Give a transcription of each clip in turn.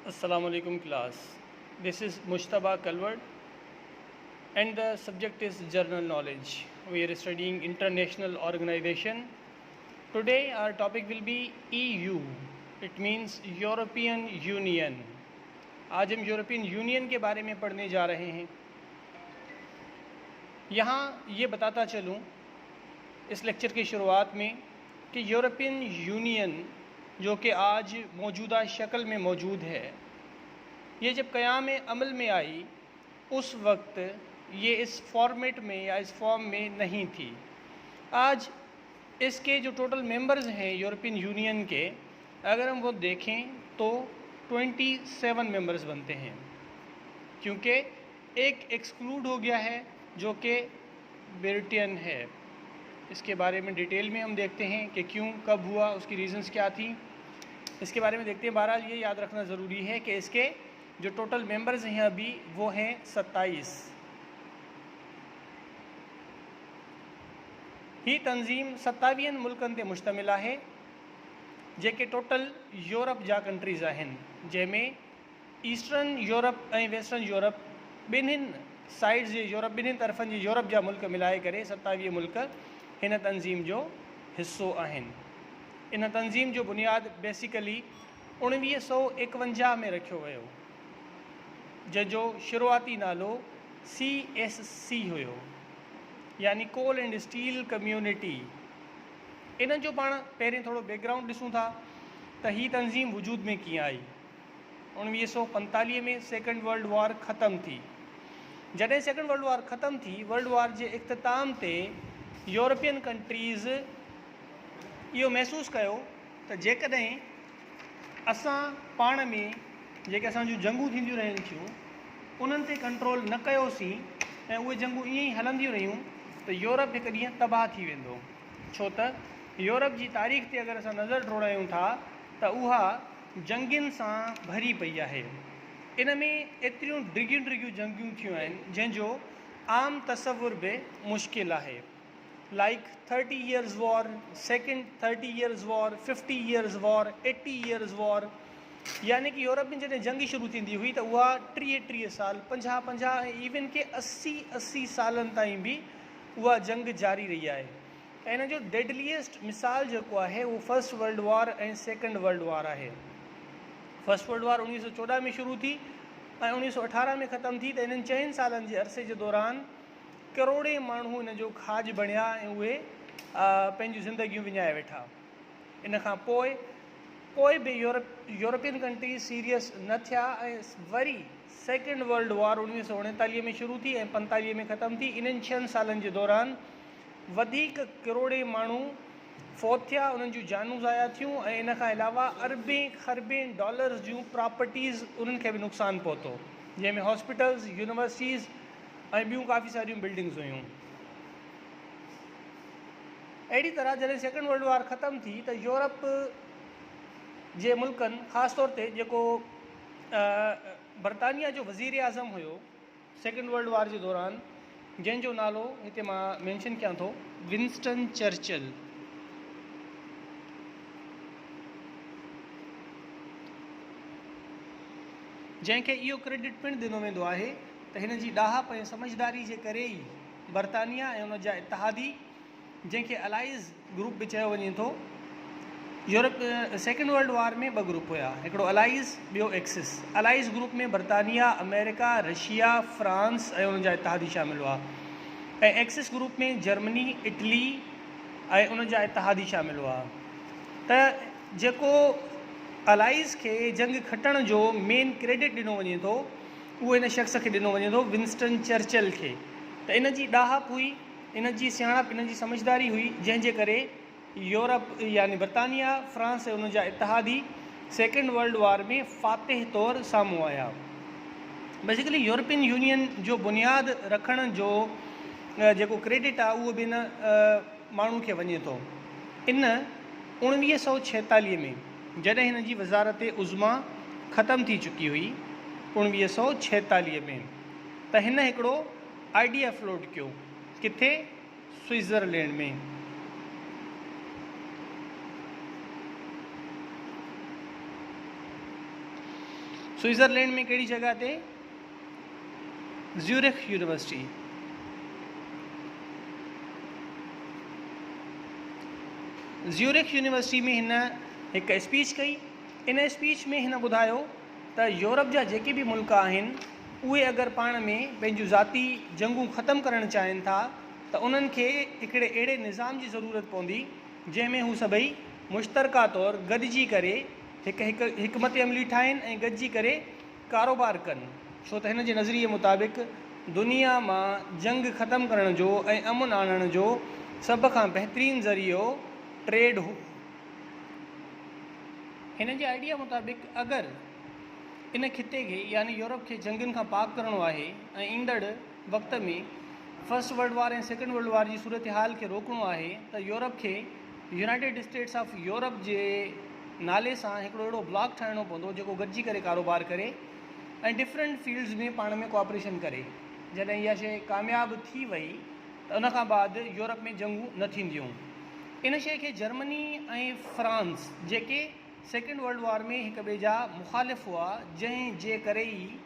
Assalamu alaikum class. This is Mushtaba Kalwad and the subject is general knowledge. We are studying international organization. Today our topic will be EU. It means European Union. आज हम European union के बारे में पढ़ने जा रहे हैं। यहाँ ये बताता चलूँ इस लेक्चर की शुरुआत में कि यूरोपियन यूनियन जो कि आज मौजूदा शक्ल में मौजूद है, ये जब क़याम अमल में आई उस वक्त ये इस फॉर्मेट में या इस फॉर्म में नहीं थी। आज इसके जो टोटल मेंबर्स हैं यूरोपियन यूनियन के, अगर हम वो देखें तो 27 मेंबर्स बनते हैं, क्योंकि एक एक्सक्लूड हो गया है जो कि ब्रिटेन है। इसके बारे में डिटेल में हम देखते हैं कि क्यों, कब हुआ, उसकी रीज़न्स क्या थी, इसके बारे में देखते हैं। बहरहाल ये याद रखना ज़रूरी है कि इसके जो टोटल मेंबर्स हैं अभी वो हैं 27। ही तंज़ीम 27 मुल्कनि ते मुश्तमिल है, जेके टोटल यूरोप जा कंट्रीज़ आहिनि, जंहिंमें ईस्टर्न यूरोप ऐं वेस्टर्न यूरोप ॿिन्हिनि साइड्स जे यूरोप, ॿिन्हिनि तरफ़नि जे यूरोप जा मुल्क मिलाए करे 27 मुल्क हिन तंज़ीम जो हिस्सो आहिनि। इन तंज़ीम जो बुनियाद बेसिकली 1951 में रखियो वियो, जंहिंजो शुरूआती नालो CSC हुयो, यानी कोल एंड स्टील कम्यूनिटी। इन जो पाण पहिरें थोरो बैकग्राउंड ॾिसूं था त ही तंज़ीम वजूद में कीअं आई। 1945 में सेकेंड वर्ल्ड वॉर ख़त्म थी। जॾहिं सेकेंड वर्ल्ड वॉर ख़त्म थी, वर्ल्ड वॉर जे इख़्तिताम ते यूरोपियन कंट्रीज़ इहो महसूसु कयो त जेकॾहिं असां पाण में जेके असांजूं जंगूं थींदियूं रहनि थियूं उन्हनि ते कंट्रोल न कयोसीं ऐं उहे जंगूं ईअं ई हलंदियूं रहियूं त यूरोप हिकु ॾींहुं तबाह थी वेंदो। छो त यूरोप जी तारीख़ ते अगरि असां नज़र डोड़ायूं था त उहा जंगियुनि सां भरी पई आहे। इन में एतिरियूं डिघियूं जंगियूं थियूं आहिनि जंहिंजो आम तसवुर बि मुश्किल आहे। Like 30 years war, second 30 years war, 50 years war, 80 years war। यानी कि यूरोप में जॾहिं जंग शुरू थींदी हुई त उहा 30 साल, 50 ऐं इवन के 80 सालनि ताईं बि उहा जंग जारी रही आहे। ऐं इन जो डेडलीएस्ट मिसाल जेको आहे उहो फर्स्ट वर्ल्ड वॉर ऐं सेकेंड वर्ल्ड वॉर आहे। फर्स्ट वर्ल्ड वॉर 1914 में शुरू थी ऐं 1918 में ख़त्म थी। त इन्हनि 4 सालनि जे अरसे जे दौरान करोड़े माण्हू इन जो खाज बणिया ऐं उहे पंहिंजूं ज़िंदगियूं विञाए वेठा। इन खां पोइ बि यूरोपियन कंट्रीज़ सीरियस न थिया ऐं वरी सेकेंड वर्ल्ड वॉर 1939 में शुरू थी ऐं 45 में ख़त्म थी। इन्हनि 6 सालनि जे दौरान वधीक करोड़े माण्हू फौत थिया, उन्हनि जूं जानूं ज़ाया थियूं ऐं इन खां अलावा अरबें खरबें डॉलर्स जूं प्रॉपर्टीज़ उन्हनि खे बि नुक़सानु पहुतो, जंहिंमें हॉस्पिटल्स, यूनिवर्सिटीज़ ऐं ॿियूं काफ़ी सारियूं बिल्डिंग्स हुयूं। अहिड़ी तरह जॾहिं सेकेंड वर्ल्ड वॉर ख़त्म थी त यूरोप जे मुल्कनि, ख़ासि तौर ते जेको बरतानिया जो वज़ीर आज़म हुयो सेकेंड वर्ल्ड वॉर जे दौरान, जंहिंजो नालो हिते मां मेंशन कयां थो, विंस्टन चर्चिल। जंहिंखे इहो क्रेडिट पिणु ॾिनो वेंदो आहे त हिन जी ॾाहप ऐं समझदारी जे करे ई बरतानिया ऐं उन जा इतिहादी, जंहिंखे अलाइज़ ग्रुप बि चयो वञे थो, यूरोप सेकेंड वर्ल्ड वॉर में 2 ग्रुप हुया, हिकिड़ो अलाइज़, ॿियो एक्सिस। अलाइज़ ग्रुप में बरतानिया, अमेरिका, रशिया, फ्रांस ऐं उन जा इतिहादी शामिल हुआ, ऐं एक्सिस ग्रुप में जर्मनी, इटली ऐं उन जा इतिहादी शामिल हुआ। त जेको अलाइज़ खे जंग खटण जो मेन क्रेडिट ॾिनो वञे थो उहो इन शख़्स खे ॾिनो वञे थो, विंस्टन चर्चिल खे। त इन जी ॾाहप हुई, इन जी सियाणप, इन जी समझदारी हुई, जंहिंजे करे यूरोप यानी बरतानिया, फ्रांस ऐं उन जा इतिहादी सेकेंड वर्ल्ड वॉर में फ़ातिह तौरु साम्हूं आया। बेसिकली यूरोपियन यूनियन जो बुनियाद रखण जो जेको क्रेडिट आहे उहो बि इन माण्हू खे वञे थो। इन 1946 में जॾहिं हिन जी वज़ारत उज़्मा ख़त्म थी चुकी हुई 1946 में, त हिन हिकिड़ो आइडिया फ्लोट कयो। किथे? स्विट्ज़रलैंड में। स्विट्ज़रलैंड में कहिड़ी जॻह ते? Zurich university. ज़्यूरिख यूनिवर्सिटी में हिन हिकु स्पीच कई। इन स्पीच में हिन ॿुधायो त यूरोप जा जेके बि मुल्क आहिनि उहे अगरि पाण में पंहिंजूं ज़ाती जंगूं ख़तमु करणु चाहिनि था त उन्हनि खे हिकिड़े अहिड़े निज़ाम जी ज़रूरत पवंदी जंहिंमें हू सभई मुश्तरका तौरु गॾिजी करे हिकमत अमली ठाहिनि ऐं गॾिजी करे कारोबार कनि। छो त हिन जे नज़रिए मुताबिक़ दुनिया मां जंग ख़तमु करण जो ऐं अमुन आणण जो सभ खां बहितरीनु ज़रियो ट्रेड हो। हिन जे आइडिया मुताबिक़ अगरि इन खिते खे यानी यूरोप खे जंगुनि खां पाक करिणो आहे ऐं ईंदड़ वक़्त में फर्स्ट वर्ल्ड वार ऐं सेकेंड वर्ल्ड वार जी सूरत हाल खे रोकणो आहे त यूरोप खे यूनाइटेड स्टेट्स ऑफ यूरोप जे नाले सां हिकिड़ो अहिड़ो ब्लॉक ठाहिणो पवंदो जेको गॾिजी करे कारोबार करे ऐं डिफरेंट फील्ड्स में पाण में कोऑपरेशन करे। जॾहिं इहा शइ कामयाबु थी वई त उन खां बाद यूरोप में जंगूं न थींदियूं। इन शइ खे जर्मनी ऐं फ्रांस जेके सेकेंड वर्ल्ड वार में हिक ॿिए जा मुखालिफ़ हुआ, जंहिं जे करे ई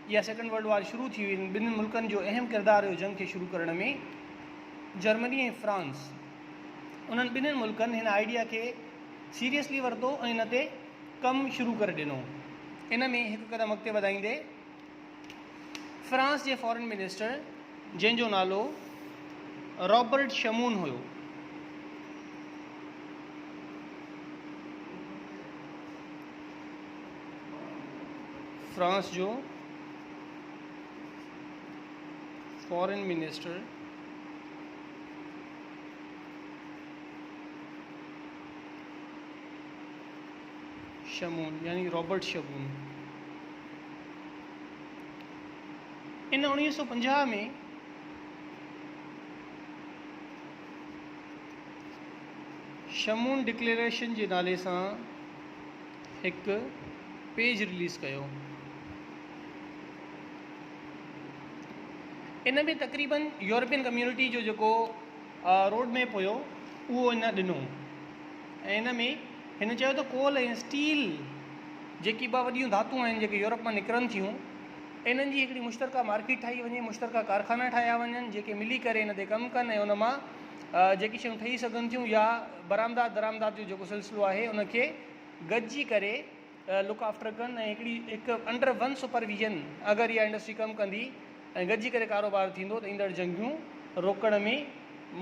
इहा सेकेंड वर्ल्ड वार शुरू थी हुई, ॿिन्हिनि मुल्कनि जो अहम किरदारु हुयो जंग खे शुरू करण में, जर्मनी ऐं फ्रांस। उन्हनि ॿिन्हिनि मुल्कनि हिन आइडिया खे सीरियसली वरितो ऐं हिन ते कमु शुरू करे ॾिनो। इन में हिकु क़दम अॻिते वधाईंदे फ्रांस जे फॉरेन मिनिस्टर जंहिंजो नालो रॉबर्ट शमून हुयो, फ्रांस जो फॉरेन मिनिस्टर शमून यानी रॉबर्ट शमून इन 1950 में शमून डिक्लेरेशन जे नाले सां हिकु पेज रिलीज़ कयो। इन में तक़रीबन यूरोपियन कम्यूनिटी जो जेको रोड मैप हुयो उहो इन ॾिनो ऐं इन में हिन चयो त कोल ऐं स्टील जेकी ॿ वॾियूं धातूं आहिनि जेके यूरोप मां निकिरनि थियूं, इन्हनि जी हिकिड़ी मुश्तरका मार्केट ठाही वञे, मुश्तरका कारखाना ठाहिया वञनि जेके मिली करे इन ते कमु कनि ऐं उन मां जेकी शयूं ठही सघनि थियूं या बरामदात दरामदात जो जेको सिलसिलो आहे उनखे गॾिजी करे लुक आफ्टर कनि ऐं हिकु अंडर वन सुपरविजन अगरि इहा इंडस्ट्री कमु कंदी ऐं गॾिजी करे कारोबार थींदो त ईंदड़ जंगियूं रोकण में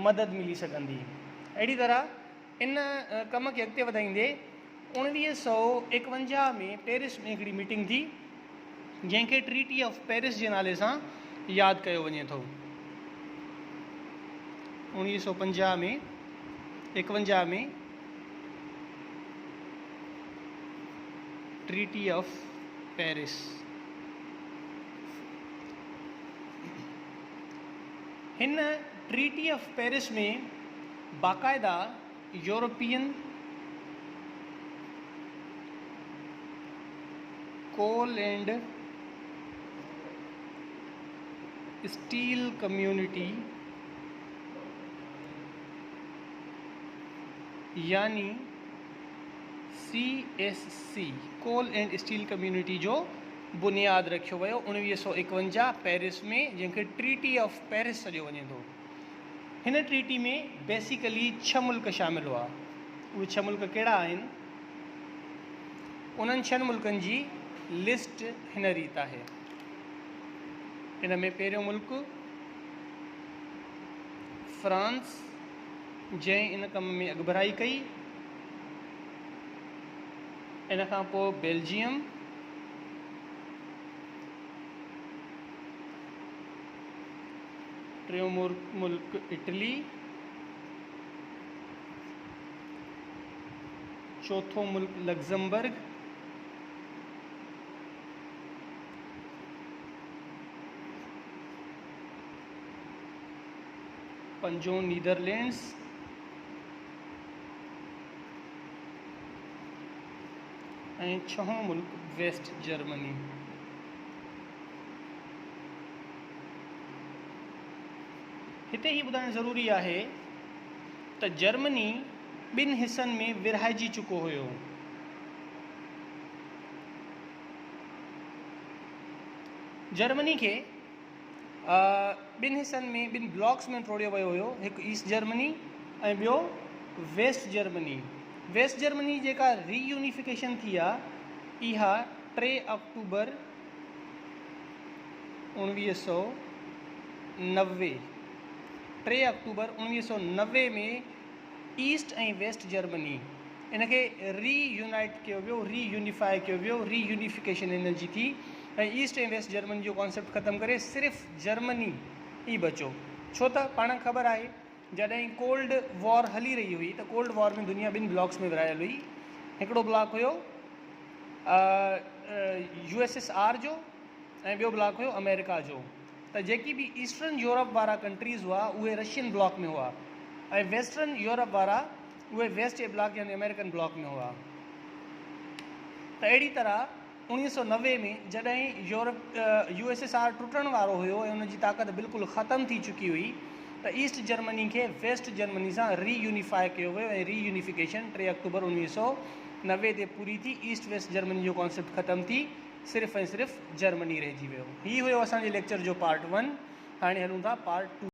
मदद मिली सघंदी। अहिड़ी तरह इन कम खे अॻिते वधाईंदे 1951 में पेरिस में हिकिड़ी मीटिंग थी जंहिंखे ट्रीटी ऑफ पेरिस जे नाले सां यादि कयो वञे थो। 1951 में ट्रीटी ऑफ पेरिस। हिन ट्रीटी ऑफ पेरिस में बाकायदा European coal and steel community यानी CSC coal and steel community जो बुनियाद रखियो वियो 1951 पेरिस में, जंहिंखे ट्रीटी ऑफ पेरिस सॾियो वञे थो। हिन ट्रीटी में बेसिकली 6 मुल्क शामिल हुआ। उहे 6 मुल्क कहिड़ा आहिनि? उन्हनि 6 मुल्कनि जी लिस्ट हिन रीत आहे। हिन में पहिरियों मुल्क फ्रांस, जंहिं इन कम में अॻुभराई कई। इन खां पोइ बेल्जियम, टियों मुल्क इटली, चौथों मुल्क लग्जमबर्ग, पंजों नीदरलैंड्स, ऐं 6हों मुल्क वेस्ट जर्मनी। हिते ही ॿुधाइणु ज़रूरी आहे त जर्मनी 2 हिस्सनि में विरहाइजी चुको हुयो। जर्मनी खे ॿिनि हिसनि में, ॿिनि ब्लॉक्स में तोड़ियो वियो हुयो, हिकु ईस्ट जर्मनी ऐं ॿियो वेस्ट जर्मनी। वेस्ट जर्मनी जेका रीयूनिफिकेशन थी आहे इहा 3 अक्टूबर 1990 3 अक्टूबर 1990 में ईस्ट ऐं वेस्ट जर्मनी इन खे रीयूनाइट कयो वियो, रीयूनिफाई कयो वियो, रीयूनिफिकेशन इन जी थी ऐं ईस्ट ऐं वेस्ट जर्मनी जो कॉन्सेप्ट ख़तमु करे सिर्फ़ु जर्मनी ई बचो। छो त पाण ख़बर आहे जॾहिं कोल्ड वॉर हली रही हुई त कोल्ड वॉर में दुनिया ॿिनि ब्लॉक्स में विरायल हुई। हिकिड़ो ब्लॉक हुयो USSR जो ऐं ॿियो ब्लॉक हुयो अमेरिका जो। त जेकी बि ईस्टर्न यूरोप वारा कंट्रीज़ हुआ उहे रशियन ब्लॉक में हुआ ऐं वेस्टर्न यूरोप वारा उहे वेस्ट ए ब्लॉक यानी अमेरिकन ब्लॉक में हुआ। त अहिड़ी तरह 1990 में जॾहिं USSR टुटण वारो हुयो ऐं उनजी ताक़त बिल्कुलु ख़तमु थी चुकी हुई त ईस्ट जर्मनी खे वेस्ट जर्मनी सां रीयूनिफाई कयो वियो ऐं रीयूनिफिकेशन 3 अक्टूबर 1990 ते पूरी थी। ईस्ट वेस्ट जर्मनी जो कॉन्सेप्ट ख़तमु थी, सिर्फ़ु ऐं सिर्फ़ु जर्मनी रहिजी वियो। हीउ हुयो असांजे लेक्चर जो पार्ट 1। हाणे हलूं था पार्ट 2।